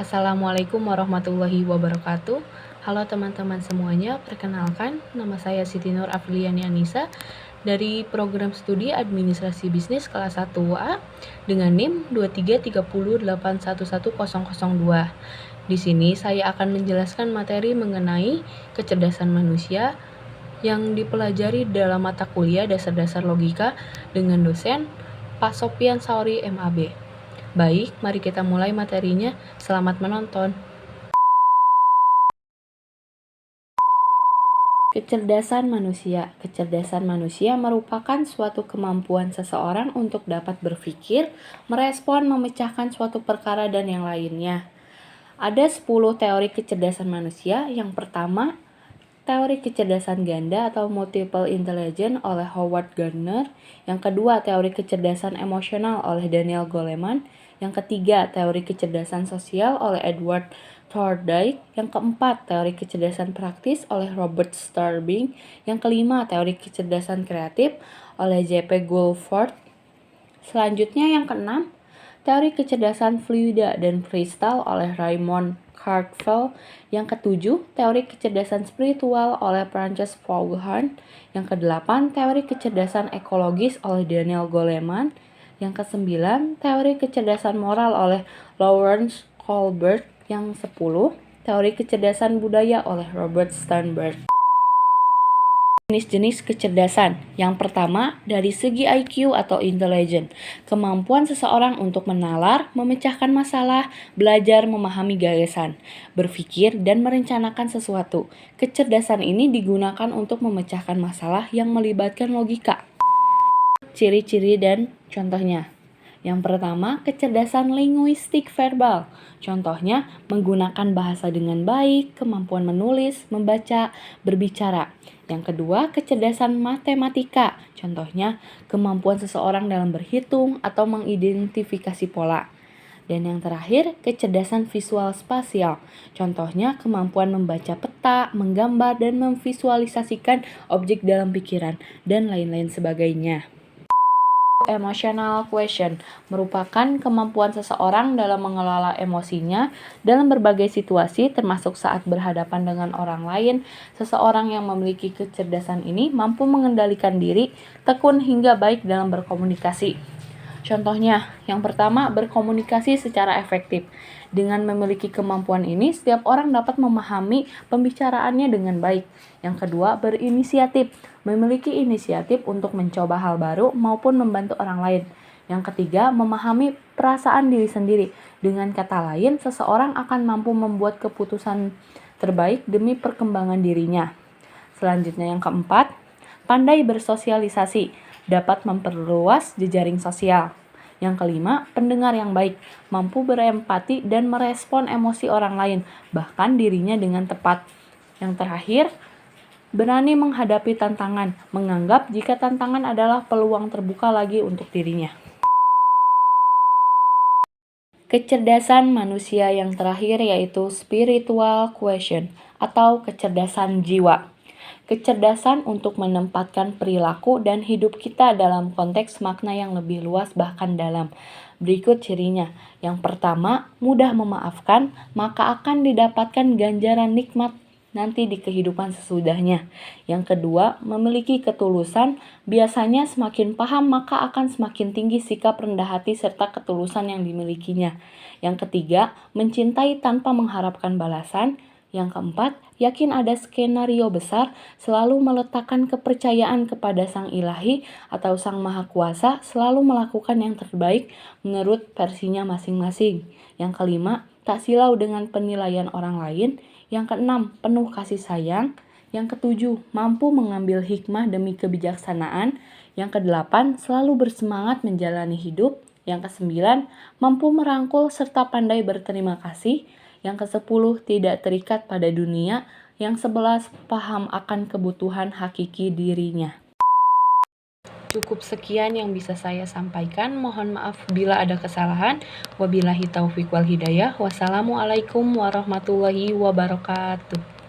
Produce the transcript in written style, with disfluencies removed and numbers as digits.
Assalamualaikum warahmatullahi wabarakatuh. Halo teman-teman semuanya, perkenalkan nama saya Siti Nur Afriliani Anissa dari program studi Administrasi Bisnis kelas 1A dengan NIM 2330811002. Di sini saya akan menjelaskan materi mengenai kecerdasan manusia yang dipelajari dalam mata kuliah dasar-dasar logika dengan dosen Pak Sopian Sauri MAB. Baik, mari kita mulai materinya. Selamat menonton. Kecerdasan manusia. Kecerdasan manusia merupakan suatu kemampuan seseorang untuk dapat berpikir, merespon, memecahkan suatu perkara dan yang lainnya. Ada 10 teori kecerdasan manusia. Yang pertama, teori kecerdasan ganda atau multiple intelligence oleh Howard Gardner. Yang kedua, teori kecerdasan emosional oleh Daniel Goleman. Yang ketiga, teori kecerdasan sosial oleh Edward Thorndike. Yang keempat, teori kecerdasan praktis oleh Robert Starbing. Yang kelima, teori kecerdasan kreatif oleh J.P. Goldford. Selanjutnya yang keenam, teori kecerdasan fluida dan kristal oleh Raymond Kurzweil. Yang ketujuh, teori kecerdasan spiritual oleh Frances Vaughan. Yang kedelapan, teori kecerdasan ekologis oleh Daniel Goleman. Yang kesembilan, teori kecerdasan moral oleh Lawrence Kohlberg. Yang 10, teori kecerdasan budaya oleh Robert Sternberg. Jenis-jenis kecerdasan. Yang pertama, dari segi IQ atau intelligence, kemampuan seseorang untuk menalar, memecahkan masalah, belajar, memahami gagasan, berpikir, dan merencanakan sesuatu. Kecerdasan ini digunakan untuk memecahkan masalah yang melibatkan logika. Ciri-ciri dan contohnya. Yang pertama, kecerdasan linguistik verbal. Contohnya, menggunakan bahasa dengan baik, kemampuan menulis, membaca, berbicara. Yang kedua, kecerdasan matematika. Contohnya, kemampuan seseorang dalam berhitung atau mengidentifikasi pola. Dan yang terakhir, kecerdasan visual spasial. Contohnya, kemampuan membaca peta, menggambar, dan memvisualisasikan objek dalam pikiran, dan lain-lain sebagainya. Emotional quotient merupakan kemampuan seseorang dalam mengelola emosinya dalam berbagai situasi, termasuk saat berhadapan dengan orang lain. Seseorang yang memiliki kecerdasan ini mampu mengendalikan diri, tekun hingga baik dalam berkomunikasi. Contohnya, yang pertama, berkomunikasi secara efektif. Dengan memiliki kemampuan ini, setiap orang dapat memahami pembicaraannya dengan baik. Yang kedua, berinisiatif. Memiliki inisiatif untuk mencoba hal baru maupun membantu orang lain. Yang ketiga, memahami perasaan diri sendiri. Dengan kata lain, seseorang akan mampu membuat keputusan terbaik demi perkembangan dirinya. Selanjutnya yang keempat, pandai bersosialisasi. Dapat memperluas jejaring sosial. Yang kelima, pendengar yang baik, mampu berempati dan merespon emosi orang lain, bahkan dirinya dengan tepat. Yang terakhir, berani menghadapi tantangan, menganggap jika tantangan adalah peluang terbuka lagi untuk dirinya. Kecerdasan manusia yang terakhir yaitu spiritual quotient atau kecerdasan jiwa. Kecerdasan untuk menempatkan perilaku dan hidup kita dalam konteks makna yang lebih luas bahkan dalam. Berikut cirinya. Yang pertama, mudah memaafkan, maka akan didapatkan ganjaran nikmat nanti di kehidupan sesudahnya. Yang kedua, memiliki ketulusan, biasanya semakin paham maka akan semakin tinggi sikap rendah hati serta ketulusan yang dimilikinya. Yang ketiga, mencintai tanpa mengharapkan balasan. Yang keempat, yakin ada skenario besar, selalu meletakkan kepercayaan kepada Sang Ilahi atau Sang Maha Kuasa, selalu melakukan yang terbaik menurut versinya masing-masing. Yang kelima, tak silau dengan penilaian orang lain. Yang keenam, penuh kasih sayang. Yang ketujuh, mampu mengambil hikmah demi kebijaksanaan. Yang kedelapan, selalu bersemangat menjalani hidup. Yang kesembilan, mampu merangkul serta pandai berterima kasih. Yang ke-10, tidak terikat pada dunia. Yang 11, paham akan kebutuhan hakiki dirinya. Cukup sekian yang bisa saya sampaikan. Mohon maaf bila ada kesalahan. Wabillahi taufiq wal hidayah. Wassalamualaikum warahmatullahi wabarakatuh.